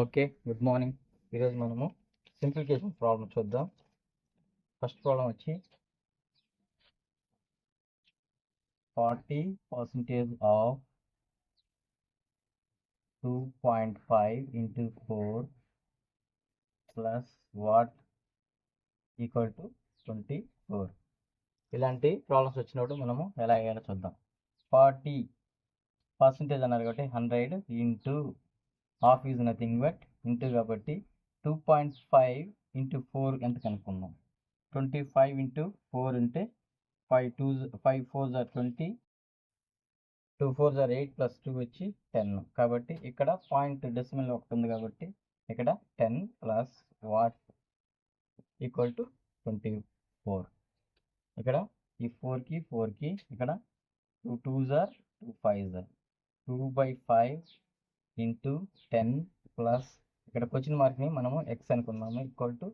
Okay, good morning. ఈరోజు మనము simplification problem చూద్దాం. ఫస్ట్ ప్రాబ్లం వచ్చి 40% of 2.5 into 4 plus what equal to 24. ఇలాంటి ప్రాబ్లమ్స్ వచ్చినప్పుడు మనము ఎలా వేయాలో చూద్దాం. 40% అన్నారు కాబట్టి 100 into half is nothing but into కాబట్టి 2.5 ఇంటూ 4 ఎంత కనుక్కుందాం. 25 ఇంటూ 4 అంటే 5 4s are 20, 2 4s are 8 plus 2 వచ్చి 10. కాబట్టి ఇక్కడ పాయింట్ డెసిమల్ ఒకటి ఉంది కాబట్టి ఇక్కడ 10 ప్లస్ వాట్ ఈక్వల్ టు 24. ఇక్కడ ఈ 4కి ఇక్కడ 2 2s are 2 5s are 2/5 into 10 plus ఇక్కడ క్వశ్చన్ మార్క్ని మనము ఎక్స్ అనుకున్నాము equal to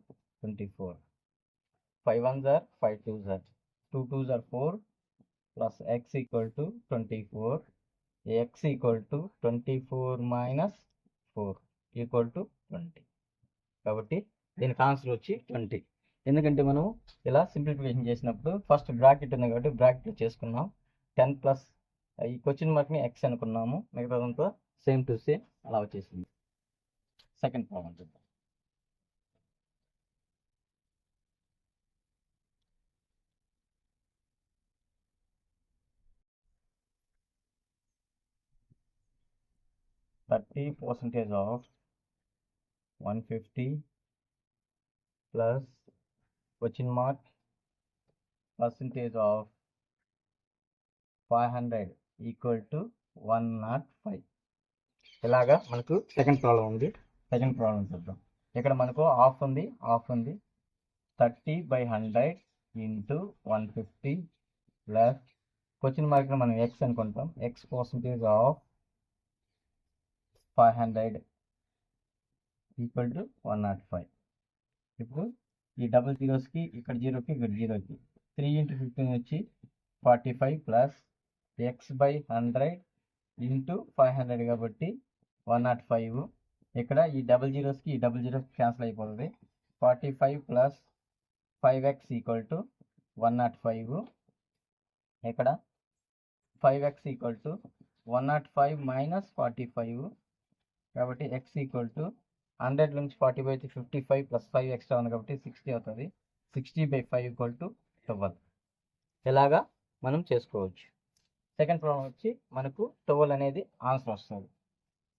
24. 5 1s are 5 2s are 2 2s are 4 plus x equal to 24. x equal to 24 minus 4 equal to 20. కాబట్టి దీనికి ఆన్సర్ వచ్చి 20. ఎందుకంటే మనం ఇలా సింప్లిఫికేషన్ చేసినప్పుడు ఫస్ట్ బ్రాకెట్ ఉంది కాబట్టి బ్రాకెట్ చేసుకున్నాం. 10 ప్లస్ ఈ క్వశ్చన్ మార్క్ని ఎక్స్ అనుకున్నాము, మిగతాదంతా సేమ్ టు సేమ్ అలా వచ్చేసింది. సెకండ్ ప్రాబ్లం చూద్దాం. %30 of 150 plus question mark percentage of 500 equal to 105. ఇలాగా మనకు సెకండ్ ప్రాబ్లం ఉంది. సెకండ్ ప్రాబ్లం చూద్దాం. ఇక్కడ మనకు హాఫ్ ఉంది 30/100 ఇంటూ 150 ప్లస్ క్వశ్చన్ మార్క్ మనం ఎక్స్ అనుకుంటాం. X percentage of 500 equal to 105. ఇప్పుడు ఈ డబుల్ జీరోస్కి ఇక్కడ జీరోకి ఇక్కడ జీరోకి 3 into 15 వచ్చి 45 ప్లస్ x/100 ఇంటూ 500 కాబట్టి 105. ఇక్కడ ఈ డబుల్ జీరోస్కి ఈ డబుల్ జీరోస్ క్యాన్సిల్ అయిపోతుంది. 45 ప్లస్ 5x ఈక్వల్ టు 105. ఇక్కడ 5x ఈక్వల్ టు 105 మైనస్ 45 కాబట్టి x ఈక్వల్ టు 100 నుంచి 45 అయితే 55 ప్లస్ 5 ఎక్స్ట్రా ఉంది కాబట్టి 60 అవుతుంది. 60/5 ఈక్వల్ టు 12. ఇలాగా మనం చేసుకోవచ్చు. సెకండ్ ప్రాబ్లం వచ్చి మనకు 12 అనేది ఆన్సర్ వస్తుంది.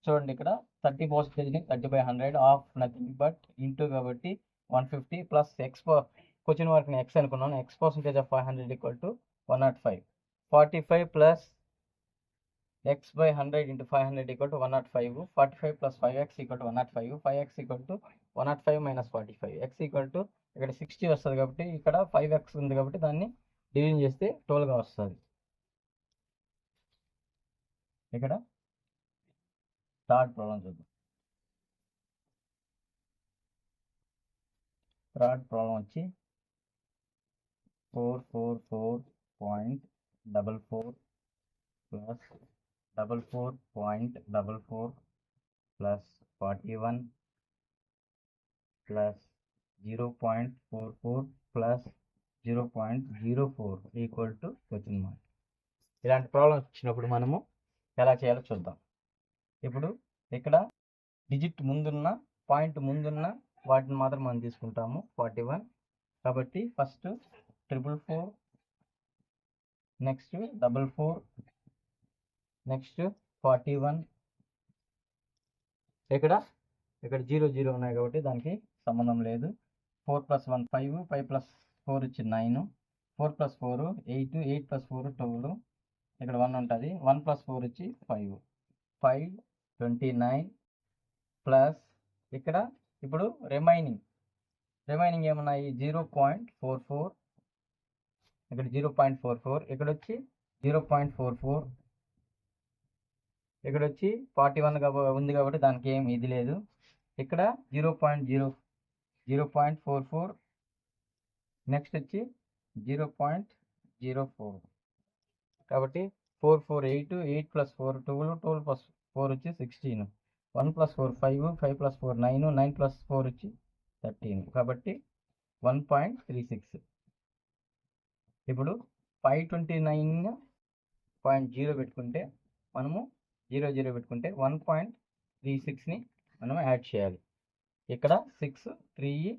చూడండి, ఇక్కడ 30%ని 30/100 ఆఫ్ నథింగ్ బట్ ఇంటూ కాబట్టి 150 ప్లస్ ఎక్స్ క్వశ్చన్ మార్క్ని ఎక్స్ అనుకున్నాను. X percentage of 500 equal to 105. 45 plus x/100 into 500 equal to 105. 45 plus 5x equal to 105. 5x equal to 105 minus 45. x equal to ఇక్కడ 60 వస్తుంది కాబట్టి ఇక్కడ 5x ఉంది కాబట్టి దాన్ని డివిజన్ చేస్తే 12గా వస్తుంది. ఇక్కడ థర్డ్ ప్రాబ్లం చూద్దాం. థర్డ్ ప్రాబ్లం వచ్చి 444.44 plus 44.44 plus 41 plus 0.44 plus 0.04 equal to question mark. ఇలాంటి ప్రాబ్లమ్స్ వచ్చినప్పుడు మనము ఎలా చేయాలో చూద్దాం. ఇప్పుడు ఇక్కడ డిజిట్ ముందున్న పాయింట్ ముందున్న వాటిని మాత్రం మనం తీసుకుంటాము. 41 కాబట్టి ఫస్ట్ 444, నెక్స్ట్ 44, నెక్స్ట్ 41. ఇక్కడ 0 ఉన్నాయి కాబట్టి దానికి సంబంధం లేదు. 4 + 1 5, 5 + 4 వచ్చి 9, 4 + 4 8, 8 + 4 12. ఇక్కడ 1 ఉంటుంది. 1 + 4 వచ్చి 5, 5 29 ప్లస్ ఇక్కడ ఇప్పుడు రిమైనింగ్ ఏమున్నాయి 0.44. ఇక్కడ 0.44, ఇక్కడ వచ్చి 0.44, ఇక్కడ వచ్చి 41 ఉంది కాబట్టి దానికి ఏం ఇది లేదు. ఇక్కడ 0.44, నెక్స్ట్ వచ్చి 0.04 కాబట్టి 4 4 8, 8 + 4 12, 12 + 4 వచ్చి 16. 1 + 4 5, 5 + 4 9, 9 + 4 వచ్చి 13. కాబట్టి 1.36. ఇప్పుడు 529.0 పెట్టుకుంటే మనము 0 పెట్టుకుంటే 1.36ని మనం యాడ్ చేయాలి. ఇక్కడ 6 3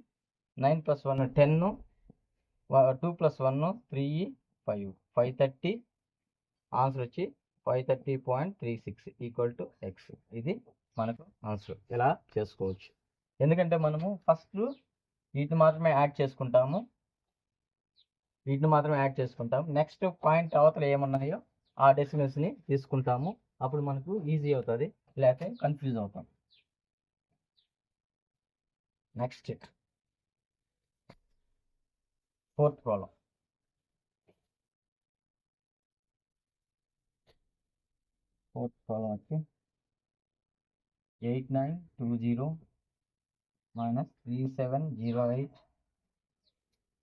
9 + 1 10, 2 + 1 3 5 530. ఆన్సర్ వచ్చి 530.36 ఈక్వల్ టు ఎక్స్. ఇది మనకు ఆన్సర్. ఇలా చేసుకోవచ్చు. ఎందుకంటే మనము ఫస్ట్ వీటిని మాత్రమే యాడ్ చేసుకుంటాము. నెక్స్ట్ పాయింట్ అవతల ఏమున్నాయో ఆ డెసిమల్స్ని తీసుకుంటాము. అప్పుడు మనకు ఈజీ అవుతుంది, లేకపోతే కన్ఫ్యూజ్ అవుతాం. Next 4th problem. వచ్చి 8920 minus 3708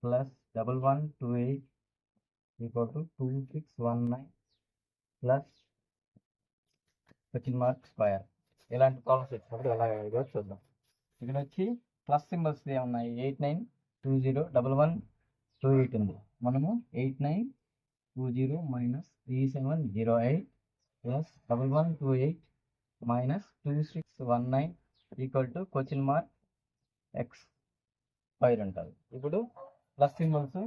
plus 1128 equal to 2619 plus question mark square. ఇలాంటి ప్రాబ్లమ్స్ వచ్చినప్పుడు ఎలా చూద్దాం. ఇక్కడ వచ్చి ప్లస్ సింబల్స్ ఏమున్నాయి? 8920 1128 ఉంది. మనము 8920 minus 3708 plus 1128 minus 2619 equal to question mark X square అంటారు. ఇప్పుడు ప్లస్ సింబల్స్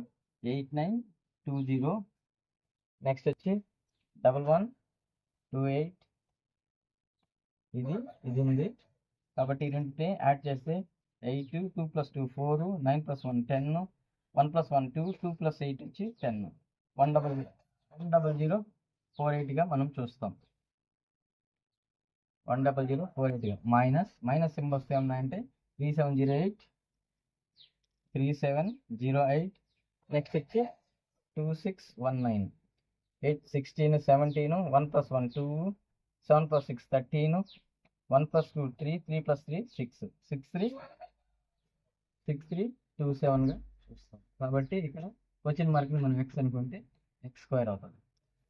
8920, నెక్స్ట్ వచ్చి 1128, ఇది ఉంది. కాబట్టి ఈ రెండింటిని యాడ్ చేస్తే 8, 2 + 2 4, 9 + 1 10, 1 + 1 2, 2 + 8 వచ్చి 10, 10048గా మనం చూస్తాం. 10048గా మైనస్ సింబల్స్ ఏమన్నాయంటే 3708, నెక్స్ట్ వచ్చి 2619, 8 16 17, 1 + 1 2, 7 + 6 13, 1 + 2 3, 3 + 3 6, 6327గా చూస్తాం. కాబట్టి ఇక్కడ క్వశ్చన్ మార్క్ని మనం ఎక్స్ అనుకుంటే ఎక్స్ స్క్వేర్ అవుతుంది.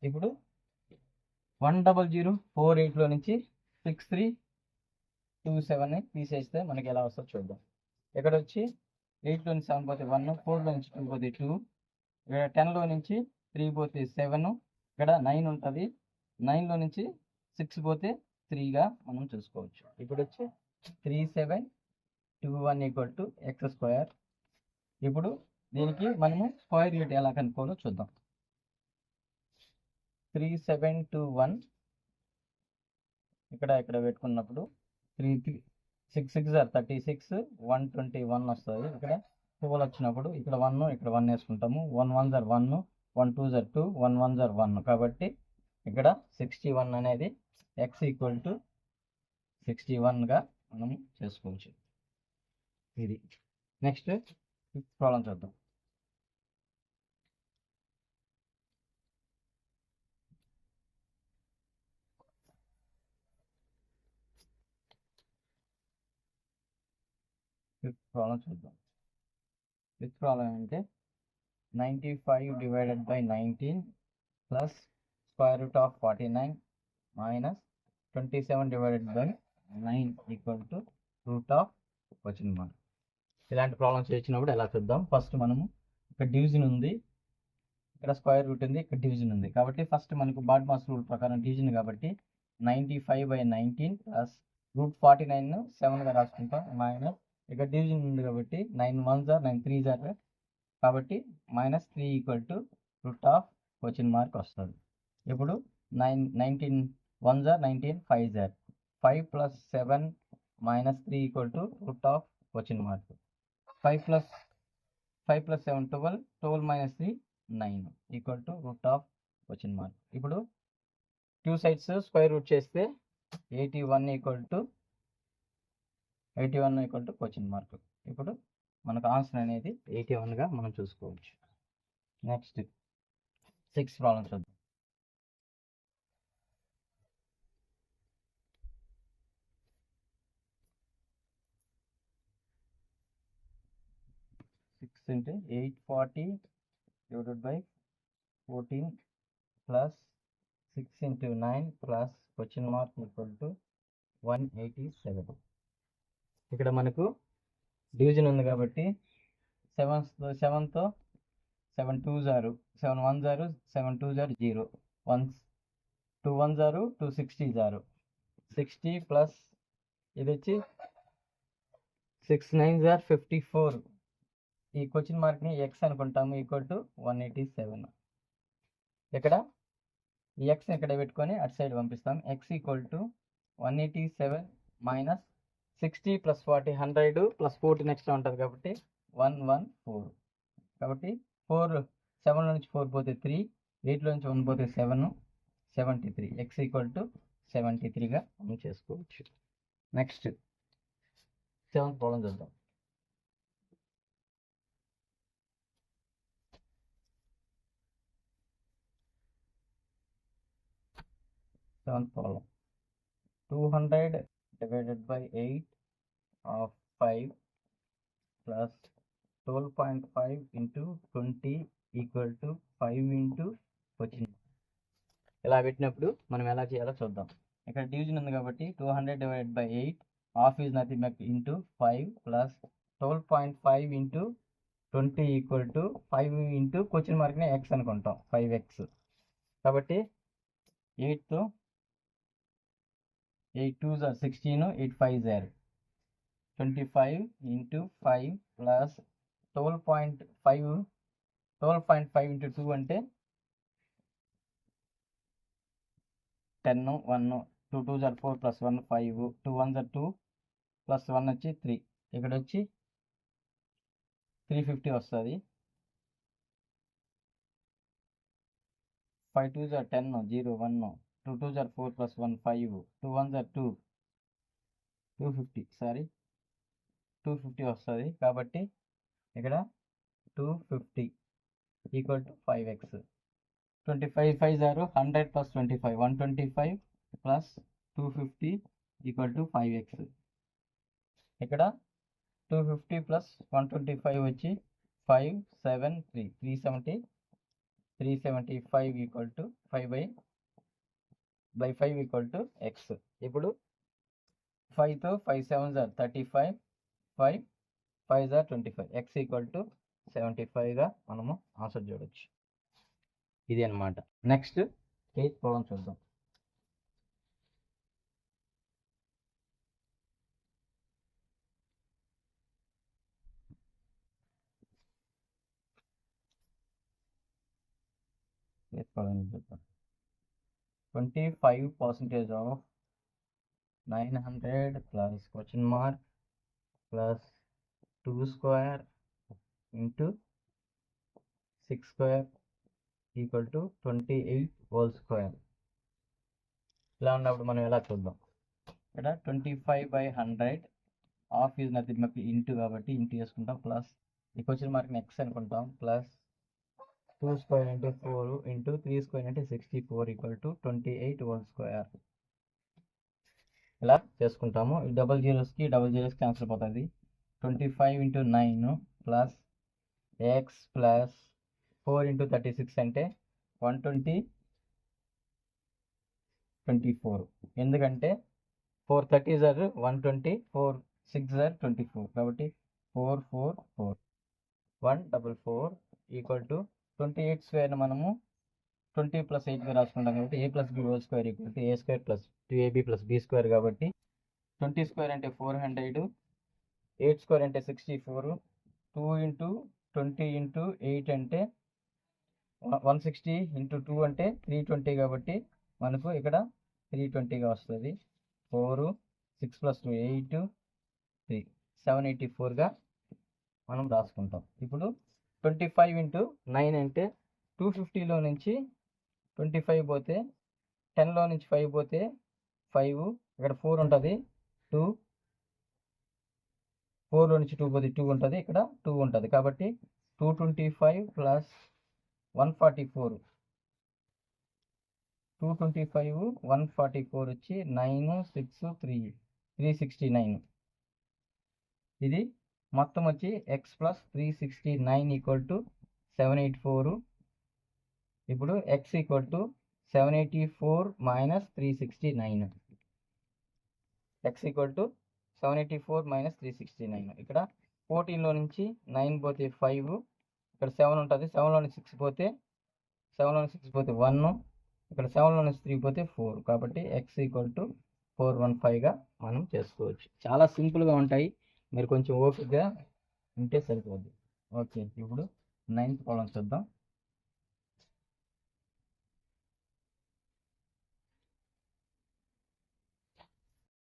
ఇప్పుడు 10048లో నుంచి 6327ని తీసేస్తే మనకి ఎలా వస్తుందో చూద్దాం. ఇక్కడ వచ్చి 8లో నుంచి 7 పోతే 1, 4లో నుంచి 2 పోతే 2, ఇక్కడ 10లో నుంచి 3 పోతే 7, ఇక్కడ 9 ఉంటుంది. 9లో నుంచి 6 పోతే 3గా మనం చూసుకోవచ్చు. ఇప్పుడు వచ్చి 3721 ఈక్వల్ టు ఎక్స్ స్క్వేర్. ఇప్పుడు దీనికి మనము స్క్వేర్ రూట్ ఎలా కనుక్కోవాలో చూద్దాం. 3721 ఇక్కడ పెట్టుకున్నప్పుడు 6 6 36, 121 వస్తుంది. ఇక్కడ 12 వచ్చినప్పుడు ఇక్కడ 1, ఇక్కడ 1 వేసుకుంటాము. 1 1 1, 1 2 2, 1 1 1. కాబట్టి ఇక్కడ 61 అనేది ఎక్స్ ఈక్వల్ టు 61గా మనం చేసుకోవచ్చు. ఇది నెక్స్ట్ 5th ప్రాబ్లం చూద్దాం. ఫిఫ్త్ ప్రాబ్లం అంటే 95 divided by 19 plus square root of 49 minus 27 divided by 9 equal to root of question mark. ఇలాంటి ప్రాబ్లమ్స్ వచ్చినప్పుడు ఎలా చూద్దాం. ఫస్ట్ మనము ఇక్కడ డివిజన్ ఉంది, ఇక్కడ స్క్వేర్ రూట్ ఉంది, ఇక్కడ డివిజన్ ఉంది. కాబట్టి ఫస్ట్ మనకు బాడ్మాస్ రూల్ ప్రకారం డివిజన్ కాబట్టి 95/19 ప్లస్ రూట్ 49 7గా రాసుకుంటాం. మైనస్ ఇక్కడ డివిజన్ ఉంది కాబట్టి 9 1s are 9 3s are, కాబట్టి -3 equal to root of question mark వస్తుంది. ఇప్పుడు 19 1s are 19 5s are 5 + 7 -3 equal to root of question mark. 5 + 7 12, 12 - 3 9 equal to root of question mark. ఇప్పుడు 2 sides square root చేస్తే 81 equal to question mark. ఇప్పుడు మనకు answer అనేది 81గా మనం చూసుకోవచ్చు. నెక్స్ట్ 6th ప్రాబ్లం చూద్దాం. 6 అంటే 840 divided by 14 plus 6 into 9 plus question mark equal to 187. ఇక్కడ మనకు డివిజన్ ఉంది కాబట్టి 7తో 7 2s are 7 1s are 7 2s are 0, 2 1s are 2 60s are 60 plus ఇది వచ్చి 6 9s are 54. ఈ క్వశ్చన్ మార్క్ని ఎక్స్ అనుకుంటాము, ఈక్వల్ టు 187. ఇక్కడ ఈ ఎక్స్ని ఇక్కడ పెట్టుకొని అటు సైడ్ పంపిస్తాం. X equal to 187 minus 60 plus 40 100 plus 40 next ఉంటుంది కాబట్టి 114. కాబట్టి 7 నుంచి 4 పోతే 3, 8 నుంచి 1 పోతే 7, 73. ఎక్స్ ఈక్వల్ టు 73గా మనం చేసుకోవచ్చు. నెక్స్ట్ 7th ప్రాబ్లం చూద్దాం. Seventh problem. 200 divided by 8 of 5 plus 12.5 into 20 equal to 5 into వచ్చింది. ఇలా పెట్టినప్పుడు మనం ఎలా చేయాలో చూద్దాం. ఇక్కడ డివిజన్ ఉంది కాబట్టి 200 divided by 8 half is nothing but into 5 plus 12.5 into 20 equal to 5 into question మార్క్ని ఎక్స్ అనుకుంటాం, 5x. కాబట్టి 8తో 8 2s are 16, 8 5s are 25 into 5 plus 12.5 into 2 అంటే 10, 1, 2 2s are 4 plus 1 5, 2 1s are 2 plus 1 వచ్చి 3. ఇక్కడ వచ్చి 350 వస్తుంది. 5 2s are 10, 0 1, 2 2s are 4 plus 1 5, 2 1s are 2, 250 వస్తుంది. కాబట్టి ఇక్కడ 250 equal to 5x. 25 5s are 100 plus 25, 125 plus 250 equal to 5x. ఇక్కడ 250 ప్లస్ 125 వచ్చి 573, 375 equal to 5/5 equal to X. ఇప్పుడు 5తో 5 7s are 35, 5 5s are 25. X equal to 75గా మనము ఆన్సర్ చూడవచ్చు. ఇది అన్నమాట. నెక్స్ట్ 8th ప్రాబ్లం చూద్దాం. చూద్దాం. 25% of 900 plus question mark plus 2 square into 6 square equal to 28 whole square. ఇలా ఉన్నప్పుడు మనం ఎలా చూద్దాం. ఇక్కడ 25/100 half is nothing but into కాబట్టి ఇంటూ చేసుకుంటాం, ప్లస్ ఈ క్వశ్చన్ మార్క్ని ఎక్స్ అనుకుంటాం, plus 2 square into 4 into 3 square into 64 equal to 28 whole square. ఇలా చేసుకుంటాము. ఈ డబల్ జీరోస్కి క్యాన్సిల్ అయిపోతుంది. 25 into 9 plus X plus 4 into 36 అంటే 120 24. ఎందుకంటే 4 30s are 120, 4 6s are 24 కాబట్టి 4 4 4 144 ఈక్వల్ టు 28 స్క్వేర్ని మనము 20 ప్లస్ 8గా రాసుకుంటాం కాబట్టి a plus b whole square equal to a square plus 2ab plus b square కాబట్టి 20 స్క్వేర్ అంటే 400, 8 స్క్వేర్ అంటే 64, 2 into 20 into 8 అంటే 160 into 2 అంటే 320 కాబట్టి మనకు ఇక్కడ 320గా వస్తుంది. 4 6 plus 2 8 3 784గా మనం రాసుకుంటాం. ఇప్పుడు 25 into 9 అంటే 250లో నుంచి 25 పోతే 10లో నుంచి 5 పోతే 5, ఇక్కడ 4 ఉంటుంది, 2 4లో నుంచి 2 పోతే 2 ఉంటుంది, ఇక్కడ 2 ఉంటుంది కాబట్టి 225 ప్లస్ 144, 225 144 వచ్చి 9 6 3 369. ఇది మొత్తం వచ్చి ఎక్స్ ప్లస్ 369 ఈక్వల్ టు 784. ఇప్పుడు X equal to 784 minus 369. X equal to 784 minus 369. ఇక్కడ 14లో నుంచి 9 పోతే 5, ఇక్కడ 7 ఉంటుంది, 7లో నుంచి 6 పోతే 1, ఇక్కడ 7లో నుంచి 3 పోతే 4, కాబట్టి ఎక్స్ ఈక్వల్ టు 415గా మనం చేసుకోవచ్చు. చాలా సింపుల్గా ఉంటాయి, మీరు కొంచెం ఓపికగా ఉంటే సరిపోద్ది. ఓకే, ఇప్పుడు 9th ప్రాబ్లం చూద్దాం.